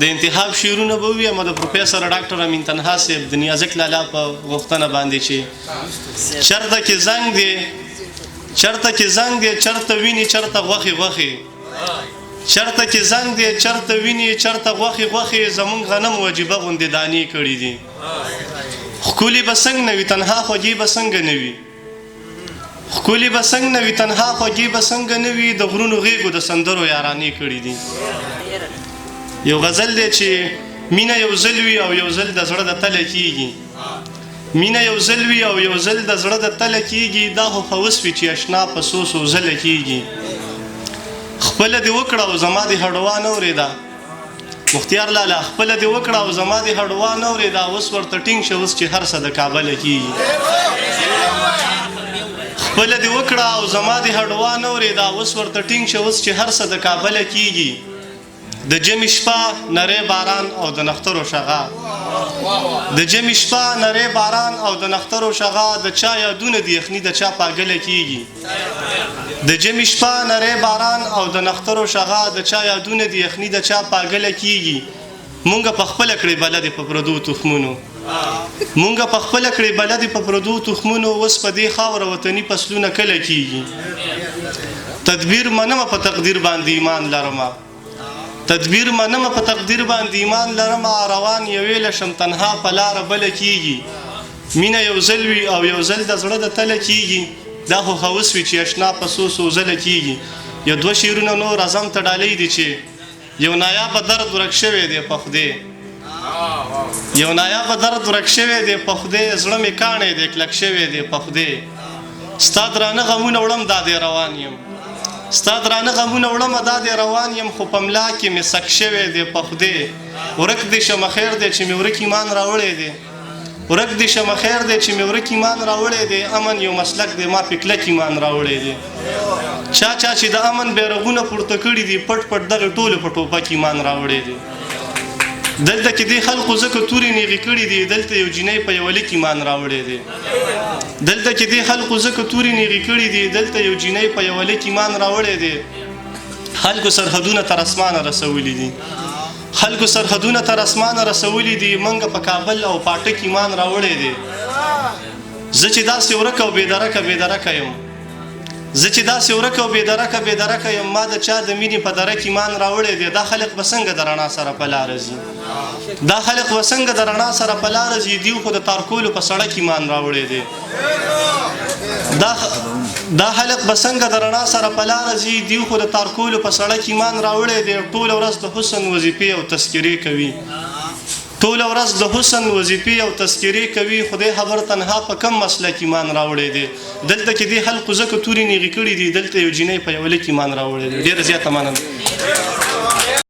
د انتخاب شعرونه به وي اما د پروفیسر ډاکټر امین تنها صاحب د نیازک لالا په غوښتنه باندې چې چرته کې زنګ دی چرته ویني چرته غوښې چرته کې زنګ دی چرته ویني چرته غوښې زمونږ غنم وجیبه غوندې دانې کړي دي ښکلي به څنګه نه وي تنها خوږې به څنګه نه وي ښکلي به څنګه نه وي تنها خوږې به څنګه نه وي د غرونو غېږو د سندرو یارانې کړي دي یو غزل دی چې مینه یو ځل وي او یو ځل د زړه د تله کېږي مینه یو ځل وي او یو ځل د زړه د تله کېږي دا خو هوس وي چې اشنا په څو ځله کېږي خپله دې وکړه او زما دې هډوا نه اورېده مختیار لالا خپله دې وکړه او زما دې هډوا نه اورېده اوس ورته ټینګ شه اوس چې هر څه د کابله کېږي خپله دې وکړه او زما دې هډوا نه اورېده اوس ورته ټینګ شه اوس چې هر څه د کابله کېږي د جمع شپه نری باران او د نخترو شغا د جمع شپه نری باران او د نخترو شغا د چا یادونه د یخني د چا پاګله کېږي د جمع شپه نری باران او د نخترو شغا د چا یادونه د یخني د چا پاګله کېږي مونږ په خپله کړې بلدې په پردو تخمونو مونږ په خپله کړې بلدې په پردو تخمونو اوس په دې خاوره وطني فصلونه کله کېږي تدبیر منمه په تقدیر باندې ایمان لرمه تدبیر منمه په تقدیر باندې ایمان لرمه روان یوې لشم تنها په لاره بله کېږي مینه یو ځل وي او یو ځل د زړه د تله کېږي دا خو هوس وي چې اشنا په څو ځله کېږي یو دوه شعرونه نور اعظم ته ډالۍ دي چې یو نایابه درد ورک شوی دی په خدای یو نایابه درد ورک شوی دی په خدای زړه مې کاڼی دی کلک شوی دی په خدای ستا درانه غمونه وړم دا دی روان یم ستا درانه غمونه وړم دا دی روان یم خو په ملا کې مې سک شوی دی په خدای ورک دې شمه خیر دی چې مې ورک ایمان راوړی دی ورک دې شمه خیر دی چې مې ورک ایمان راوړی دی امن یو مسلک دی ما پې کلک ایمان راوړی دی چا چې د امن بیرغونه پورته کړي دي پټ دغه ټولو په ټوپک ایمان راوړی دی دلته کې دې خلقو ځکه تورې نیغې کړي دي دلته یو جینۍ په یوه لیک ایمان راوړی دی دلته کې دې خلقو ځکه تورې نیغې کړي دي دلته یو جینۍ په یوه لیک ایمان راوړی دی خلکو سرحدونه تر اسمانه رسولي دي خلکو سرحدونه تر اسمانه رسولي دي منګه په کابل او پاټک ایمان راوړی دی زه چې داسې ورک او بېدرکه یم زه چې داسې ورک او بېدرکه یم ما د چا د مینې په درک ایمان راوړی دی دا خلق به څنګه د رڼا سره په لاره ځي دا خلق به څنګه د رڼا سره په لاره ځي دیو خو د تارکولو په سړک ایمان راوړی دی دا خلق به څنګه د رڼا سره په لاره ځي دیو خو د تارکولو په سړک ایمان راوړی دی ټوله ورځ د حسن وظیفې او تذکرې کوي ټوله ورځ د حسن وظیفې او تذکرې کوي خدای خبر تنها په کم مسلک ایمان راوړی دی دلته کې دې خلقو ځکه تورې نیغې کړي دي دلته یو جینۍ په یوه لیک ایمان راوړی دی ډېره زیاته مننه